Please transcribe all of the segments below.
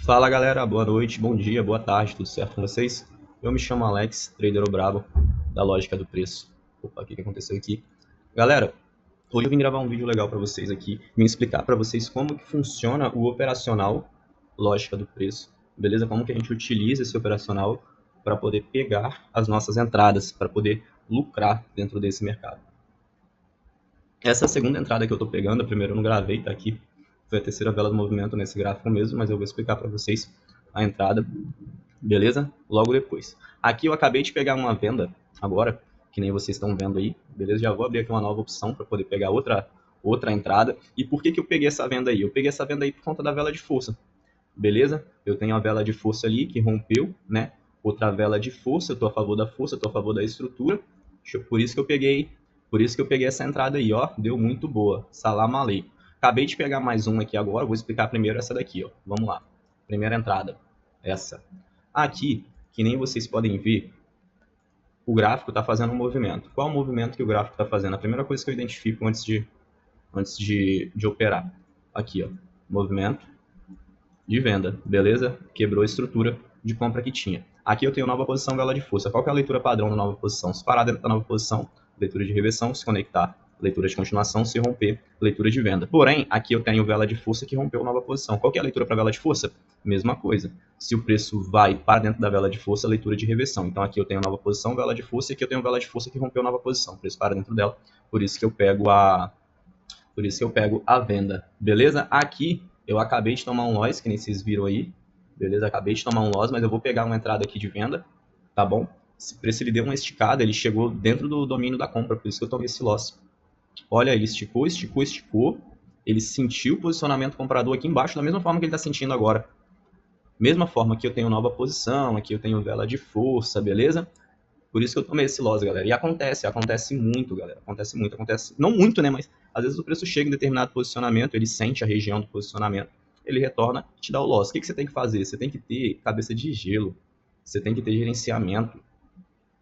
Fala galera, boa noite, bom dia, boa tarde, tudo certo com vocês? Eu me chamo Alex, trader brabo da Lógica do Preço. Opa, o que aconteceu aqui? Galera, hoje eu vim gravar um vídeo legal para vocês aqui, vim explicar para vocês como que funciona o operacional Lógica do Preço, beleza? Como que a gente utiliza esse operacional para poder pegar as nossas entradas, para poder lucrar dentro desse mercado. Essa é a segunda entrada que eu estou pegando, a primeira eu não gravei, tá aqui. Foi a terceira vela do movimento nesse gráfico mesmo, mas eu vou explicar para vocês a entrada, beleza? Logo depois. Aqui eu acabei de pegar uma venda agora, que nem vocês estão vendo aí, beleza? Já vou abrir aqui uma nova opção para poder pegar outra entrada. E por que eu peguei essa venda aí? Eu peguei essa venda aí por conta da vela de força, beleza? Eu tenho a vela de força ali que rompeu, né? Outra vela de força, eu estou a favor da força, estou a favor da estrutura. Por isso que eu peguei essa entrada aí, ó, deu muito boa. Salam aleikum. Acabei de pegar mais um aqui agora, vou explicar primeiro essa daqui, ó. Vamos lá. Primeira entrada, essa. Aqui, que nem vocês podem ver, o gráfico está fazendo um movimento. Qual o movimento que o gráfico está fazendo? A primeira coisa que eu identifico antes de operar. Aqui, ó, movimento de venda, beleza? Quebrou a estrutura de compra que tinha. Aqui eu tenho nova posição, vela de força. Qual que é a leitura padrão da nova posição? Se parar dentro da nova posição, leitura de reversão, se conectar, leitura de continuação, se romper, leitura de venda. Porém, aqui eu tenho vela de força que rompeu nova posição. Qual que é a leitura para vela de força? Mesma coisa. Se o preço vai para dentro da vela de força, leitura de reversão. Então aqui eu tenho nova posição, vela de força, e aqui eu tenho vela de força que rompeu nova posição. O preço para dentro dela. Por isso que eu pego a venda, beleza? Aqui eu acabei de tomar um loss, que nem vocês viram aí, beleza? Acabei de tomar um loss, mas eu vou pegar uma entrada aqui de venda, tá bom? Esse preço ele deu uma esticada, ele chegou dentro do domínio da compra, por isso que eu tomei esse loss. Olha, ele esticou, esticou, esticou, ele sentiu o posicionamento comprador aqui embaixo, da mesma forma que ele está sentindo agora. Mesma forma que eu tenho nova posição, aqui eu tenho vela de força, beleza? Por isso que eu tomei esse loss, galera. E acontece muito, galera. Acontece, não muito, né? Mas às vezes o preço chega em determinado posicionamento, ele sente a região do posicionamento, ele retorna e te dá o loss. O que você tem que fazer? Você tem que ter cabeça de gelo, você tem que ter gerenciamento,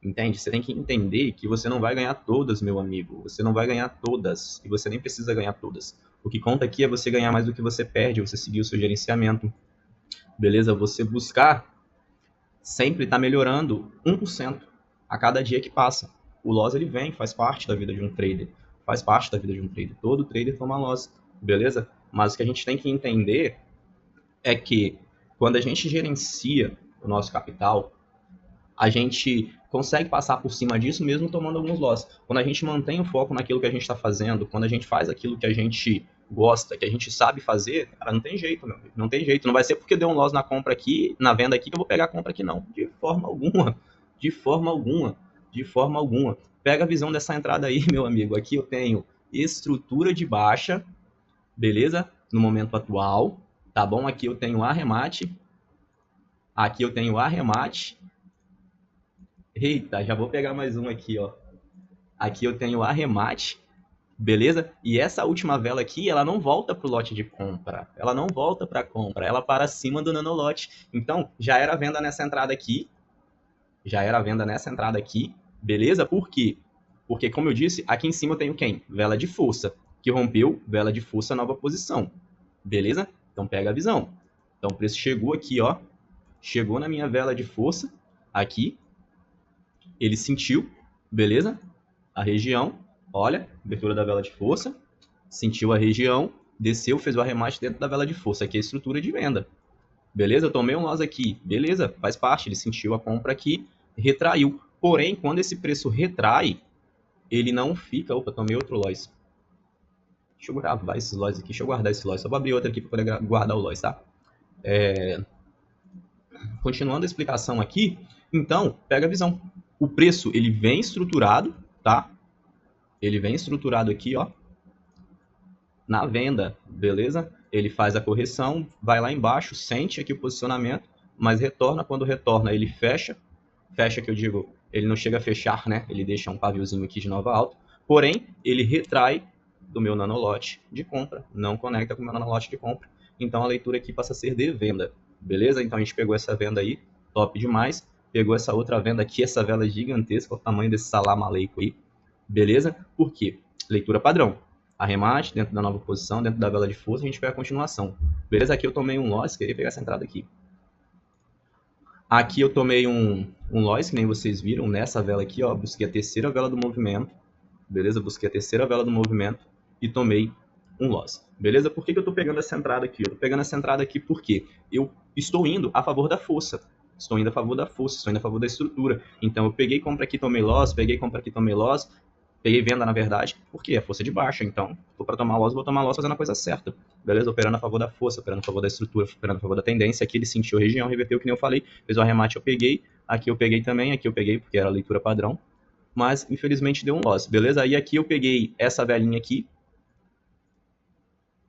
entende? Você tem que entender que você não vai ganhar todas, meu amigo. Você não vai ganhar todas e você nem precisa ganhar todas. O que conta aqui é você ganhar mais do que você perde, você seguir o seu gerenciamento, beleza? Você buscar sempre estar melhorando 1% a cada dia que passa. O loss ele vem, faz parte da vida de um trader. Faz parte da vida de um trader. Todo trader toma loss, beleza? Mas o que a gente tem que entender é que quando a gente gerencia o nosso capital, a gente consegue passar por cima disso mesmo tomando alguns loss. Quando a gente mantém o foco naquilo que a gente está fazendo, quando a gente faz aquilo que a gente gosta, que a gente sabe fazer, cara, não tem jeito, meu amigo. Não tem jeito. Não vai ser porque deu um loss na compra aqui, na venda aqui, que eu vou pegar a compra aqui, não. De forma alguma. De forma alguma. De forma alguma. Pega a visão dessa entrada aí, meu amigo. Aqui eu tenho estrutura de baixa, beleza? No momento atual, tá bom? Aqui eu tenho arremate. Aqui eu tenho arremate. Eita, já vou pegar mais um aqui, ó. Aqui eu tenho arremate, beleza? E essa última vela aqui, ela não volta para o lote de compra. Ela não volta para compra, ela para cima do nanolote. Então, já era venda nessa entrada aqui. Já era venda nessa entrada aqui, beleza? Por quê? Porque, como eu disse, aqui em cima eu tenho quem? Vela de força, que rompeu, vela de força, nova posição. Beleza? Então, pega a visão. Então, o preço chegou aqui, ó. Chegou na minha vela de força, aqui. Ele sentiu, beleza? A região, olha, abertura da vela de força, sentiu a região, desceu, fez o arremate dentro da vela de força, aqui é a estrutura de venda. Beleza? Eu tomei um loss aqui, beleza? Faz parte, ele sentiu a compra aqui, retraiu. Porém, quando esse preço retrai, ele não fica... Opa, tomei outro loss. Deixa eu gravar esses loss aqui, deixa eu guardar esse loss. Só vou abrir outro aqui para poder guardar o loss, tá? Continuando a explicação aqui, então, pega a visão. O preço, ele vem estruturado, tá? Ele vem estruturado aqui, ó, na venda, beleza? Ele faz a correção, vai lá embaixo, sente aqui o posicionamento, mas retorna. Quando retorna, ele fecha. Fecha, que eu digo, ele não chega a fechar, né? Ele deixa um paviozinho aqui de nova alta. Porém, ele retrai do meu nanolote de compra, não conecta com o meu nanolote de compra. Então, a leitura aqui passa a ser de venda, beleza? Então, a gente pegou essa venda aí, top demais. Pegou essa outra venda aqui, essa vela gigantesca, o tamanho desse salam aleikum aí, beleza? Por quê? Leitura padrão. arremate, dentro da nova posição, dentro da vela de força, a gente pega a continuação. Beleza? Aqui eu tomei um loss, queria pegar essa entrada aqui. Aqui eu tomei um loss, que nem vocês viram, nessa vela aqui, ó, busquei a terceira vela do movimento, beleza? Busquei a terceira vela do movimento e tomei um loss, beleza? Por que eu tô pegando essa entrada aqui? Eu tô pegando essa entrada aqui porque eu estou indo a favor da força. Estou indo a favor da força, estou indo a favor da estrutura. Então eu peguei, compra aqui, tomei loss, peguei, compra aqui, tomei loss, peguei venda, na verdade, porque é força de baixa. Então, tô para tomar loss, vou tomar loss fazendo a coisa certa. Beleza? Operando a favor da força, operando a favor da estrutura, operando a favor da tendência. Aqui ele sentiu a região, reverteu, que nem eu falei. Fez o arremate, eu peguei. Aqui eu peguei também, aqui eu peguei, porque era a leitura padrão. Mas, infelizmente, deu um loss. Beleza? Aí aqui eu peguei essa velinha aqui.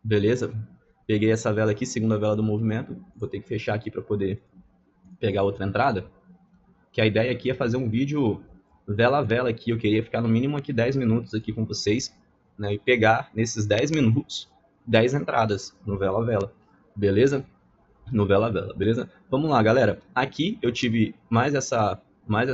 Beleza? Peguei essa vela aqui, segunda vela do movimento. Vou ter que fechar aqui para poder pegar outra entrada. Que a ideia aqui é fazer um vídeo vela a vela aqui. Eu queria ficar no mínimo aqui 10 minutos aqui com vocês, né? E pegar nesses 10 minutos 10 entradas no vela a vela. Beleza? No vela a vela, beleza? Vamos lá, galera. Aqui eu tive mais essa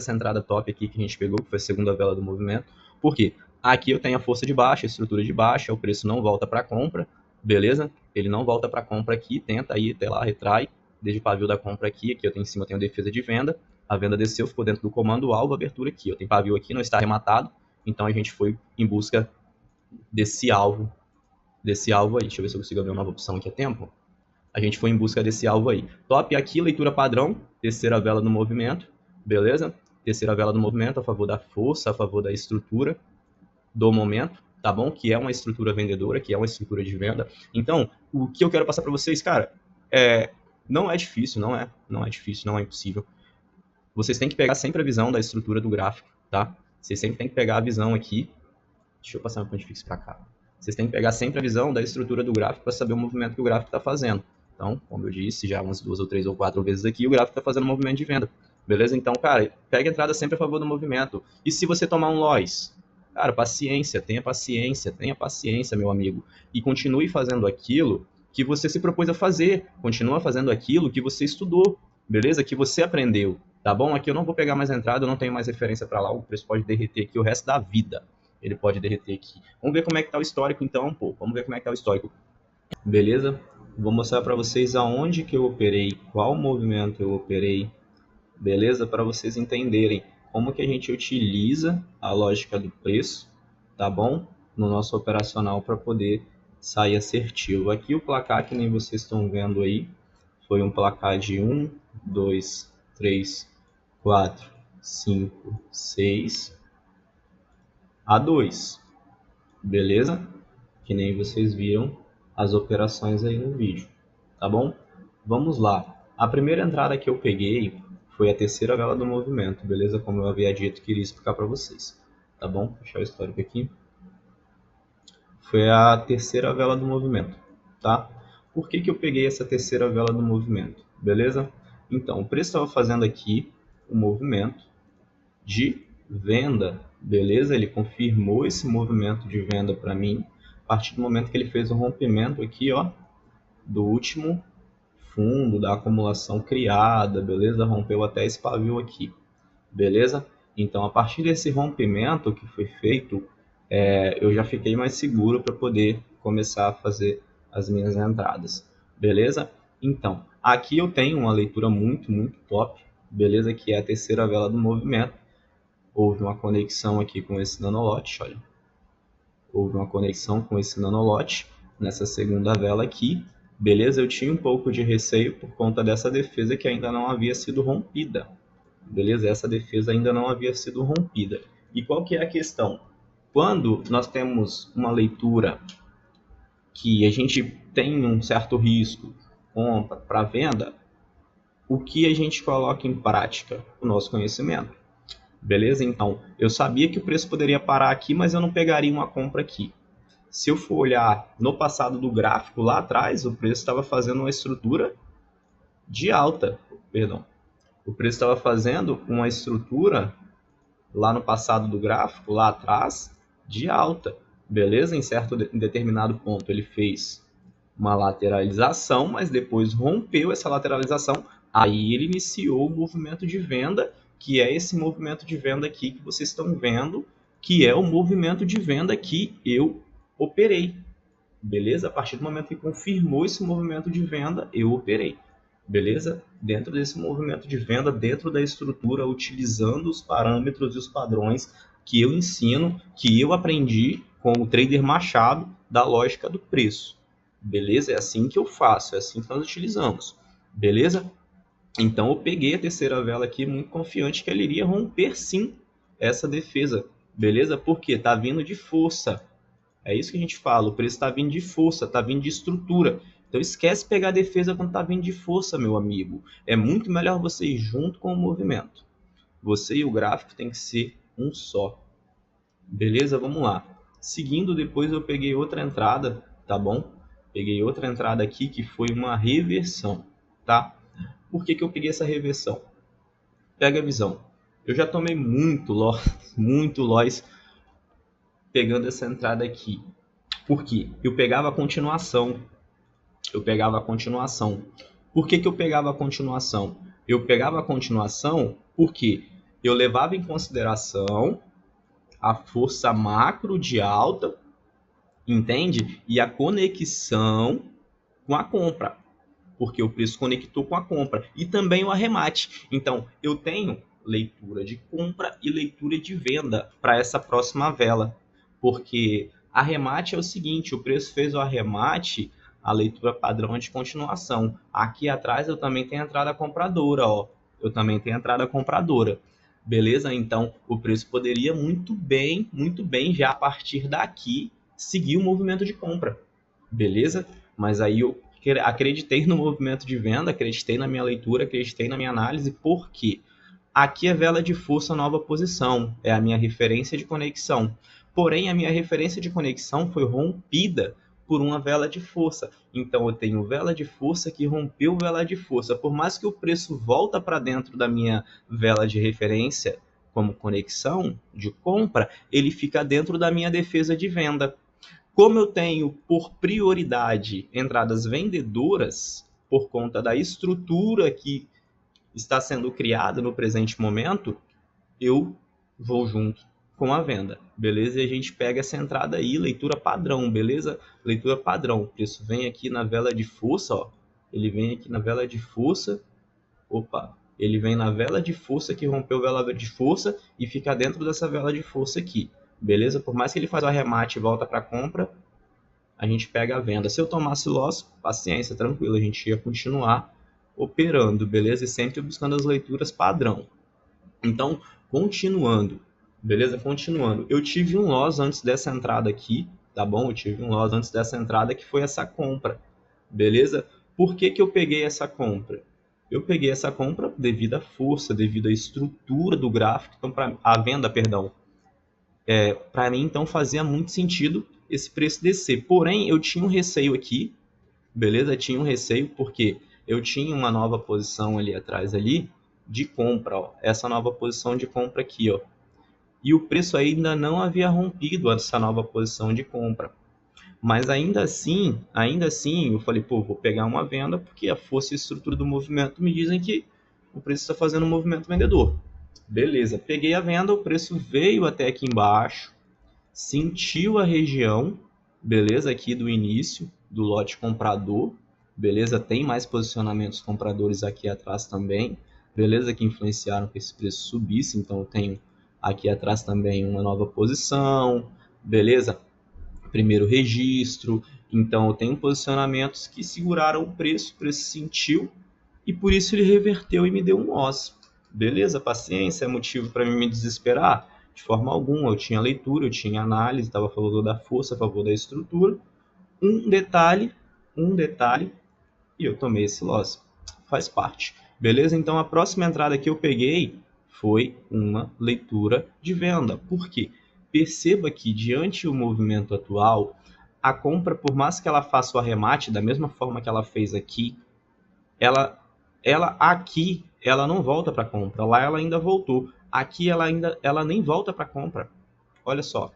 entrada top aqui que a gente pegou, que foi a segunda vela do movimento. Por quê? Aqui eu tenho a força de baixa, a estrutura de baixa, o preço não volta para compra, beleza? Ele não volta para compra aqui, tenta aí até lá, retrai, desde o pavio da compra aqui, aqui eu tenho em cima, eu tenho defesa de venda, a venda desceu, ficou dentro do comando alvo, abertura aqui, eu tenho pavio aqui, não está arrematado, então a gente foi em busca desse alvo aí. Deixa eu ver se eu consigo abrir uma nova opção aqui a tempo. A gente foi em busca desse alvo aí. Top aqui, leitura padrão, terceira vela do movimento, beleza? Terceira vela do movimento a favor da força, a favor da estrutura do momento, tá bom? Que é uma estrutura vendedora, que é uma estrutura de venda. Então, o que eu quero passar para vocês, cara, não é difícil, não é difícil, não é impossível. Vocês têm que pegar sempre a visão da estrutura do gráfico, tá? Vocês sempre têm que pegar a visão aqui. Deixa eu passar meu ponto fixo para cá. Vocês têm que pegar sempre a visão da estrutura do gráfico para saber o movimento que o gráfico está fazendo. Então, como eu disse, já umas 2 ou 3 ou 4 vezes aqui, o gráfico está fazendo um movimento de venda. Beleza? Então, cara, pega a entrada sempre a favor do movimento. E se você tomar um loss? Cara, paciência, tenha paciência, meu amigo. E continue fazendo aquilo que você se propôs a fazer. Continua fazendo aquilo que você estudou, beleza? Que você aprendeu, tá bom? Aqui eu não vou pegar mais entrada, eu não tenho mais referência para lá, o preço pode derreter aqui o resto da vida. Ele pode derreter aqui. Vamos ver como é que tá o histórico então, pô. Vamos ver como é que tá o histórico. Beleza? Vou mostrar para vocês aonde que eu operei, qual movimento eu operei, beleza? Para vocês entenderem como que a gente utiliza a lógica do preço, tá bom? No nosso operacional para poder sair assertivo. Aqui o placar, que nem vocês estão vendo aí, foi um placar de 1, 2, 3, 4, 5, 6 a 2, beleza? Que nem vocês viram as operações aí no vídeo, tá bom? Vamos lá. A primeira entrada que eu peguei foi a terceira vela do movimento, beleza? Como eu havia dito que iria explicar para vocês, tá bom? Vou deixar o histórico aqui. Foi a terceira vela do movimento, tá? Por que que eu peguei essa terceira vela do movimento, beleza? Então, o preço estava fazendo aqui o movimento de venda, beleza? Ele confirmou esse movimento de venda para mim a partir do momento que ele fez o rompimento aqui, ó, do último fundo da acumulação criada, beleza? Rompeu até esse pavio aqui, beleza? Então, a partir desse rompimento que foi feito, eu já fiquei mais seguro para poder começar a fazer as minhas entradas, beleza? Então, aqui eu tenho uma leitura muito top, beleza? Que é a terceira vela do movimento. Houve uma conexão aqui com esse nanolote, olha. Houve uma conexão com esse nanolote nessa segunda vela aqui, beleza? Eu tinha um pouco de receio por conta dessa defesa que ainda não havia sido rompida, beleza? Essa defesa ainda não havia sido rompida. E qual que é a questão? Quando nós temos uma leitura que a gente tem um certo risco, compra para venda, o que a gente coloca em prática? O nosso conhecimento. Beleza? Então, eu sabia que o preço poderia parar aqui, mas eu não pegaria uma compra aqui. Se eu for olhar no passado do gráfico, lá atrás, o preço estava fazendo uma estrutura de alta. Perdão. O preço estava fazendo uma estrutura, lá no passado do gráfico, lá atrás, de alta. Beleza? Em determinado ponto ele fez uma lateralização, mas depois rompeu essa lateralização. Aí ele iniciou o movimento de venda, que é esse movimento de venda aqui que vocês estão vendo, que é o movimento de venda que eu operei. Beleza? A partir do momento que confirmou esse movimento de venda, eu operei. Beleza? Dentro desse movimento de venda, dentro da estrutura, utilizando os parâmetros e os padrões que eu ensino, que eu aprendi com o trader Machado da lógica do preço. Beleza? É assim que eu faço, é assim que nós utilizamos. Beleza? Então eu peguei a terceira vela aqui muito confiante que ela iria romper sim essa defesa. Beleza? Porque está vindo de força. É isso que a gente fala, o preço está vindo de força, está vindo de estrutura. Então esquece pegar a defesa quando está vindo de força, meu amigo. É muito melhor você ir junto com o movimento. Você e o gráfico tem que ser um só. Beleza? Vamos lá. Seguindo, depois eu peguei outra entrada, tá bom? Peguei outra entrada aqui que foi uma reversão, tá? Por que eu peguei essa reversão? Pega a visão. Eu já tomei muito loss pegando essa entrada aqui. Por quê? Eu pegava a continuação. Por que eu pegava a continuação? Eu pegava a continuação porque eu levava em consideração a força macro de alta, entende? E a conexão com a compra, porque o preço conectou com a compra. E também o arremate. Então, eu tenho leitura de compra e leitura de venda para essa próxima vela. Porque arremate é o seguinte, o preço fez o arremate, a leitura padrão de continuação. Aqui atrás eu também tenho a entrada compradora, ó. Eu também tenho a entrada compradora. Beleza? Então, o preço poderia muito bem, já a partir daqui, seguir o movimento de compra. Beleza? Mas aí eu acreditei no movimento de venda, acreditei na minha leitura, acreditei na minha análise, porque aqui é vela de força nova posição, é a minha referência de conexão. Porém, a minha referência de conexão foi rompida por uma vela de força. Então, eu tenho vela de força que rompeu vela de força. Por mais que o preço volta para dentro da minha vela de referência como conexão de compra, ele fica dentro da minha defesa de venda. Como eu tenho por prioridade entradas vendedoras, por conta da estrutura que está sendo criada no presente momento, eu vou junto com a venda, beleza? E a gente pega essa entrada aí, leitura padrão, beleza? Leitura padrão, o preço vem aqui na vela de força, ó. Ele vem aqui na vela de força, ele vem na vela de força que rompeu a vela de força e fica dentro dessa vela de força aqui, beleza? Por mais que ele faça o arremate e volta para compra, a gente pega a venda. Se eu tomasse loss, paciência, tranquilo, a gente ia continuar operando, beleza? E sempre buscando as leituras padrão. Então, continuando, beleza? Continuando. Eu tive um loss antes dessa entrada aqui, tá bom? Eu tive um loss antes dessa entrada que foi essa compra, beleza? Por que eu peguei essa compra? Eu peguei essa compra devido à força, devido à estrutura do gráfico, então a venda, perdão. Para mim, então, fazia muito sentido esse preço descer. Porém, eu tinha um receio aqui, beleza? Tinha um receio porque eu tinha uma nova posição ali atrás ali de compra, ó. Essa nova posição de compra aqui, ó. E o preço ainda não havia rompido essa nova posição de compra. Mas ainda assim, eu falei, pô, vou pegar uma venda porque a força e a estrutura do movimento me dizem que o preço está fazendo um movimento vendedor. Beleza, peguei a venda, o preço veio até aqui embaixo, sentiu a região, beleza, aqui do início do lote comprador, beleza, tem mais posicionamentos compradores aqui atrás também, beleza, que influenciaram que esse preço subisse, então eu tenho aqui atrás também uma nova posição, beleza, primeiro registro, então eu tenho posicionamentos que seguraram o preço sentiu e por isso ele reverteu e me deu um loss. Beleza, paciência, é motivo para me desesperar? De forma alguma, eu tinha leitura, eu tinha análise, estava a favor da força, a favor da estrutura. Um detalhe, e eu tomei esse loss. Faz parte. Beleza? Então a próxima entrada que eu peguei foi uma leitura de venda. Por quê? Perceba que diante do movimento atual, a compra, por mais que ela faça o arremate da mesma forma que ela fez aqui, ela aqui ela não volta para compra, lá ela ainda voltou. Aqui ela nem volta para compra. Olha só,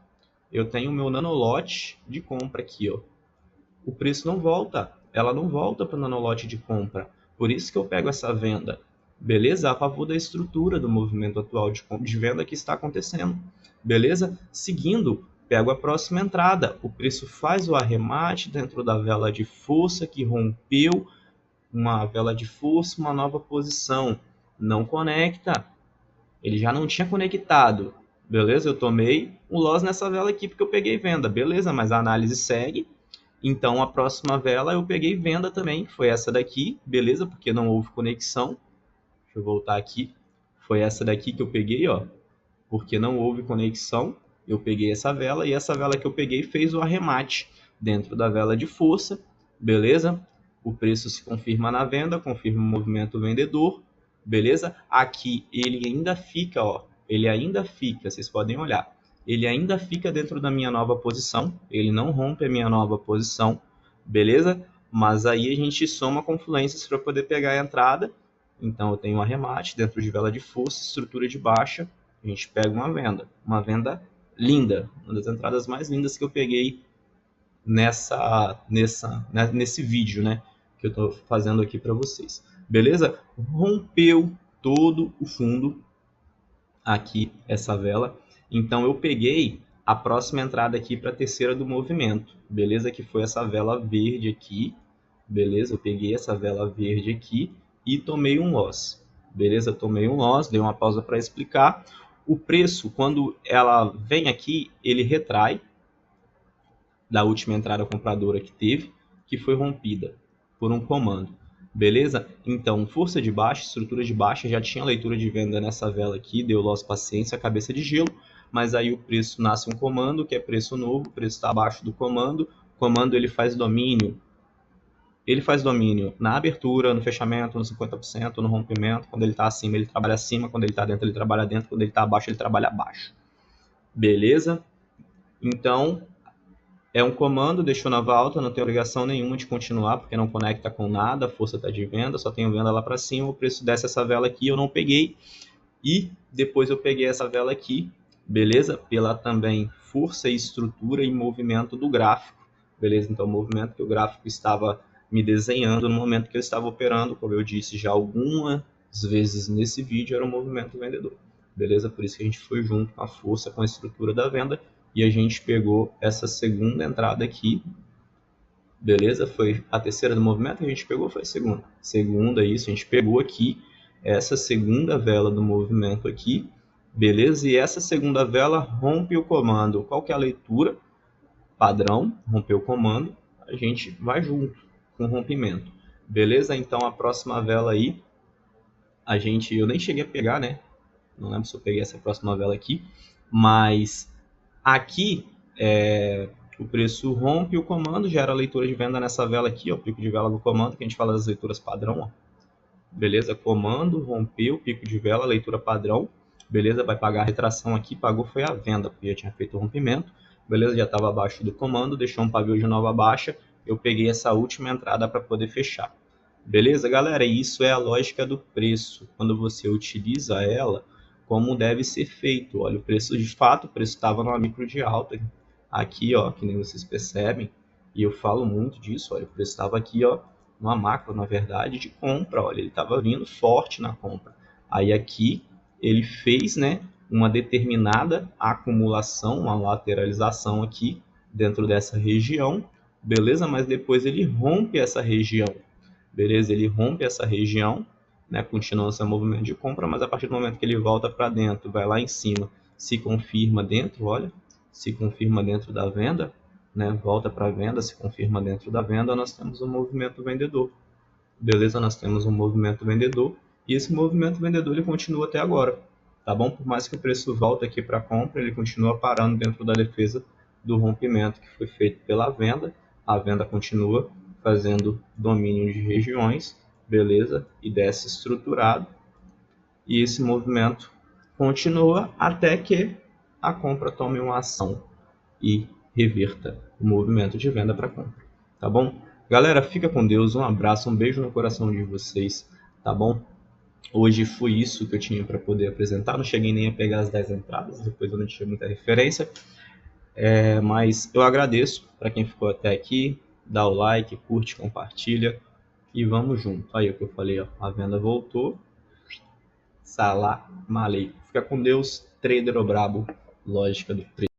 eu tenho o meu nanolote de compra aqui, ó. O preço não volta, ela não volta para o nanolote de compra. Por isso que eu pego essa venda, beleza? A favor da estrutura do movimento atual de venda que está acontecendo, beleza? Seguindo, pego a próxima entrada, o preço faz o arremate dentro da vela de força que rompeu, uma vela de força, uma nova posição, não conecta, ele já não tinha conectado, beleza? Eu tomei um loss nessa vela aqui porque eu peguei venda, beleza, mas a análise segue. Então a próxima vela eu peguei venda também, foi essa daqui, beleza? Porque não houve conexão. Deixa eu voltar aqui. Foi essa daqui que eu peguei, ó. Porque não houve conexão, eu peguei essa vela e essa vela que eu peguei fez o arremate dentro da vela de força, beleza? O preço se confirma na venda, confirma o movimento vendedor, beleza? Aqui ele ainda fica, ó, ele ainda fica, vocês podem olhar, ele ainda fica dentro da minha nova posição, ele não rompe a minha nova posição, beleza? Mas aí a gente soma confluências para poder pegar a entrada. Então eu tenho um arremate dentro de vela de força, estrutura de baixa, a gente pega uma venda linda, uma das entradas mais lindas que eu peguei nesse vídeo, né, que eu estou fazendo aqui para vocês. Beleza? Rompeu todo o fundo aqui, essa vela. Então eu peguei a próxima entrada aqui para a terceira do movimento, beleza? Que foi essa vela verde aqui, beleza? Eu peguei essa vela verde aqui e tomei um loss, beleza? Tomei um loss, dei uma pausa para explicar. O preço, quando ela vem aqui, ele retrai da última entrada compradora que teve, que foi rompida por um comando, beleza? Então, força de baixa, estrutura de baixa, já tinha leitura de venda nessa vela aqui, deu loss paciência, cabeça de gelo, mas aí o preço nasce um comando, que é preço novo, o preço está abaixo do comando, o comando ele faz domínio na abertura, no fechamento, no 50%, no rompimento. Quando ele está acima, ele trabalha acima. Quando ele está dentro, ele trabalha dentro. Quando ele está abaixo, ele trabalha abaixo. Beleza? Então, é um comando, deixou na volta, não tem obrigação nenhuma de continuar, porque não conecta com nada, a força está de venda, só tenho venda lá para cima, o preço desce essa vela aqui, eu não peguei. E depois eu peguei essa vela aqui, beleza? Pela também força e estrutura e movimento do gráfico, beleza? Então, o movimento que o gráfico estava me desenhando no momento que eu estava operando, como eu disse já algumas vezes nesse vídeo, era um movimento vendedor, beleza? Por isso que a gente foi junto com a força, com a estrutura da venda, e a gente pegou essa segunda entrada aqui, beleza? Foi a terceira do movimento que a gente pegou, foi a segunda. Segunda, isso, a gente pegou aqui essa segunda vela do movimento aqui, beleza? E essa segunda vela rompe o comando. Qual que é a leitura? Padrão, rompeu o comando, a gente vai junto com o rompimento, beleza? Então a próxima vela aí, eu nem cheguei a pegar, né? Não lembro se eu peguei essa próxima vela aqui, mas aqui o preço rompe o comando, gera a leitura de venda nessa vela aqui, ó, o pico de vela do comando, que a gente fala das leituras padrão, ó. Beleza? Comando, rompeu, pico de vela, leitura padrão, beleza? Vai pagar a retração aqui, pagou foi a venda, porque já tinha feito o rompimento, beleza? Já estava abaixo do comando, deixou um pavio de nova baixa, eu peguei essa última entrada para poder fechar. Beleza, galera? Isso é a lógica do preço, quando você utiliza ela, como deve ser feito. Olha, o preço de fato, o preço estava numa micro de alta, aqui, ó, que nem vocês percebem, e eu falo muito disso, olha, o preço estava aqui, ó, numa macro, na verdade, de compra, olha, ele estava vindo forte na compra. Aí aqui ele fez, né, uma determinada acumulação, uma lateralização aqui dentro dessa região, beleza? Mas depois ele rompe essa região, beleza? Ele rompe essa região, né, continua seu movimento de compra, mas a partir do momento que ele volta para dentro, vai lá em cima, se confirma dentro, olha, se confirma dentro da venda, né, volta para a venda, se confirma dentro da venda, nós temos um movimento vendedor. Beleza? Nós temos um movimento vendedor e esse movimento vendedor ele continua até agora, tá bom? Por mais que o preço volte aqui para compra, ele continua parando dentro da defesa do rompimento que foi feito pela venda. A venda continua fazendo domínio de regiões, beleza? E desce estruturado. E esse movimento continua até que a compra tome uma ação e reverta o movimento de venda para compra, tá bom? Galera, fica com Deus, um abraço, um beijo no coração de vocês, tá bom? Hoje foi isso que eu tinha para poder apresentar, não cheguei nem a pegar as 10 entradas, depois eu não tinha muita referência, mas eu agradeço para quem ficou até aqui, dá o like, curte, compartilha e vamos junto. Aí o que eu falei, ó, a venda voltou, salam aleikum. Fica com Deus, trader brabo, lógica do preço.